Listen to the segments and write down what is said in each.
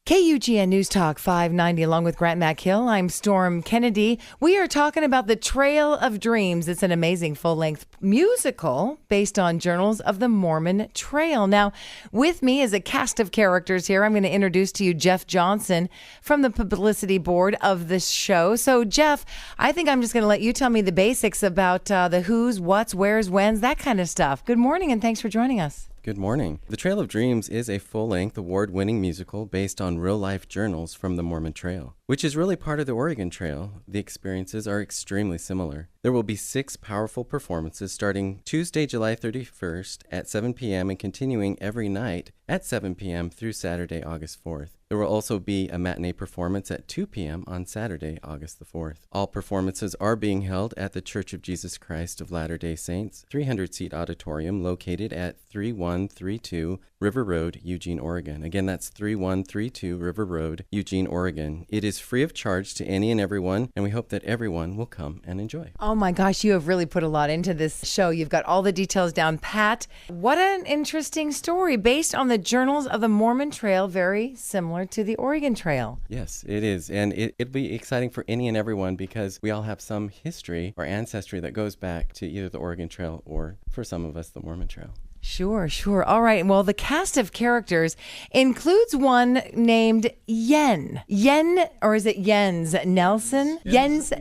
KUGN News Talk 590 along with Grant McHill. I'm Storm Kennedy. We are talking about the Trail of Dreams. It's an amazing full-length musical based on Journals of the Mormon Trail. Now, with me is a cast of characters here. I'm going to introduce to you Jeff Johnson from the publicity board of this show. So, Jeff, I think I'm just going to let you tell me the basics about the who's, what's, where's, when's, that kind of stuff. Good morning, and thanks for joining us. Good morning. The Trail of Dreams is a full-length, award-winning musical based on real-life journals from the Mormon Trail, which is really part of the Oregon Trail. The experiences are extremely similar. There will be 6 powerful performances starting Tuesday, July 31st at 7 p.m. and continuing every night at 7 p.m. through Saturday, August 4th. There will also be a matinee performance at 2 p.m. on Saturday, August the 4th. All performances are being held at the Church of Jesus Christ of Latter-day Saints 300-seat auditorium located at 3132 River Road, Eugene, Oregon. Again, that's 3132 River Road, Eugene, Oregon. It is free of charge to any and everyone, and we hope that everyone will come and enjoy. Oh my gosh, you have really put a lot into this show. You've got all the details down pat. What an interesting story based on the Journals of the Mormon Trail, very similar to the Oregon Trail. Yes, it is. And it'll be exciting for any and everyone because we all have some history or ancestry that goes back to either the Oregon Trail or, for some of us, the Mormon Trail. Sure. All right. Well, the cast of characters includes one named Yen. Yen, or is it Jens Nelson? Jens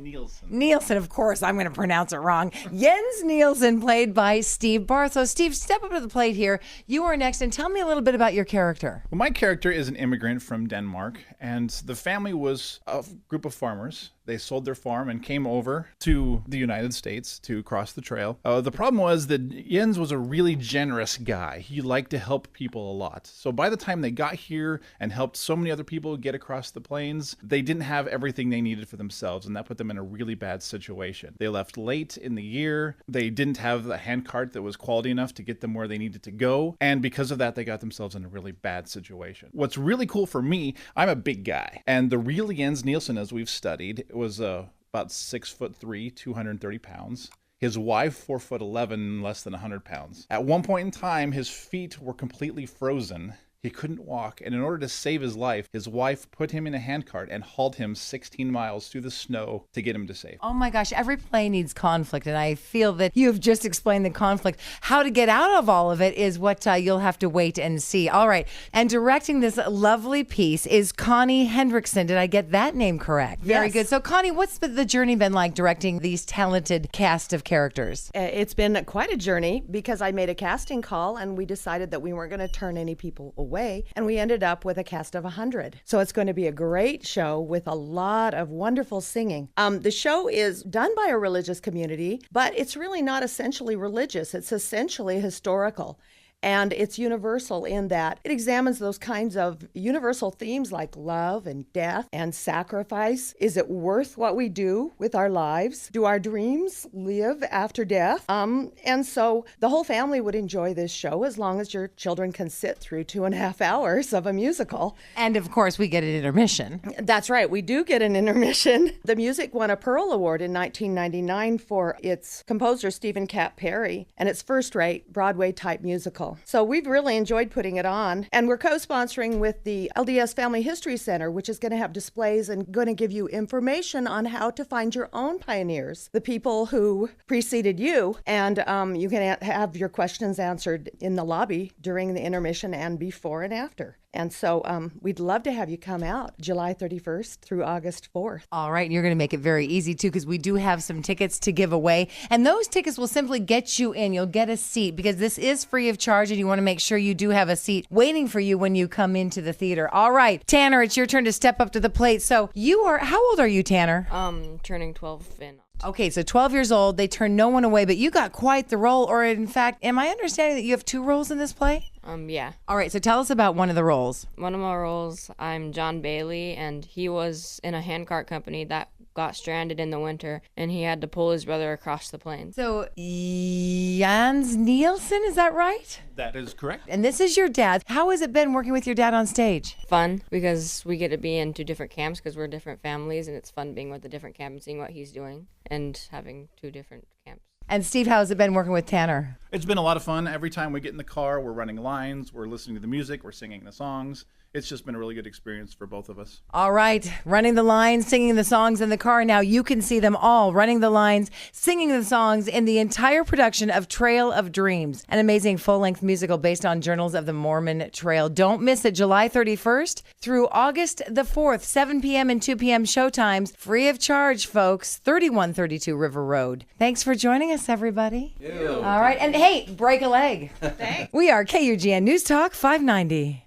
Nielsen, of course. I'm going to pronounce it wrong. Jens Nielsen, played by Steve Barth. So, Steve, step up to the plate here. You are next, and tell me a little bit about your character. Well, my character is an immigrant from Denmark, and the family was a group of farmers. They sold their farm and came over to the United States to cross the trail. The problem was that Jens was a really generous guy. He liked to help people a lot. So by the time they got here and helped so many other people get across the plains, they didn't have everything they needed for themselves, and that put them in a really bad situation. They left late in the year. They didn't have the handcart that was quality enough to get them where they needed to go, and because of that, they got themselves in a really bad situation. What's really cool for me, I'm a big guy, and the real Jens Nielsen, as we've studied, was about 6'3", 230 pounds. His wife, 4'11", less than 100 pounds. At one point in time, his feet were completely frozen. He couldn't walk, and in order to save his life, his wife put him in a handcart and hauled him 16 miles through the snow to get him to safety. Oh my gosh, every play needs conflict, and I feel that you have just explained the conflict. How to get out of all of it is what you'll have to wait and see. All right, and directing this lovely piece is Connie Hendrickson. Did I get that name correct? Very good. So Connie, what's the journey been like directing these talented cast of characters? It's been quite a journey because I made a casting call and we decided that we weren't going to turn any people away. And we ended up with a cast of 100. So it's going to be a great show with a lot of wonderful singing. The show is done by a religious community, but it's really not essentially religious. It's essentially historical. And it's universal in that it examines those kinds of universal themes like love and death and sacrifice. Is it worth what we do with our lives? Do our dreams live after death? And so the whole family would enjoy this show as long as your children can sit through 2.5 hours of a musical. And of course, we get an intermission. That's right. We do get an intermission. The music won a Pearl Award in 1999 for its composer, Stephen Cat Perry, and its first-rate Broadway-type musical. So we've really enjoyed putting it on. And we're co-sponsoring with the LDS Family History Center, which is going to have displays and going to give you information on how to find your own pioneers, the people who preceded you. And you can have your questions answered in the lobby during the intermission and before and after. And so we'd love to have you come out July 31st through August 4th. All right. And you're going to make it very easy, too, because we do have some tickets to give away. And those tickets will simply get you in. You'll get a seat because this is free of charge, and you want to make sure you do have a seat waiting for you when you come into the theater. All right. Tanner, it's your turn to step up to the plate. So how old are you, Tanner? Turning 12 in. Okay, so 12 years old. They turn no one away, but you got quite the role. Or in fact, am I understanding that you have 2 roles in this play? Yeah. All right, so tell us about one of the roles. One of my roles, I'm John Bailey, and he was in a handcart company that got stranded in the winter, and he had to pull his brother across the plains. So, Jens Nielsen, is that right? That is correct. And this is your dad. How has it been working with your dad on stage? Fun, because we get to be in 2 different camps because we're different families, and it's fun being with the different camp and seeing what he's doing and having 2 different camps. And Steve, how has it been working with Tanner? It's been a lot of fun. Every time we get in the car, we're running lines, we're listening to the music, we're singing the songs. It's just been a really good experience for both of us. All right, running the lines, singing the songs in the car. Now you can see them all running the lines, singing the songs in the entire production of Trail of Dreams, an amazing full-length musical based on Journals of the Mormon Trail. Don't miss it, July 31st through August the 4th, 7 p.m. and 2 p.m. showtimes, free of charge, folks, 3132 River Road. Thanks for joining us, everybody. Ew. All right, and hey, break a leg. Thanks. We are KUGN News Talk 590.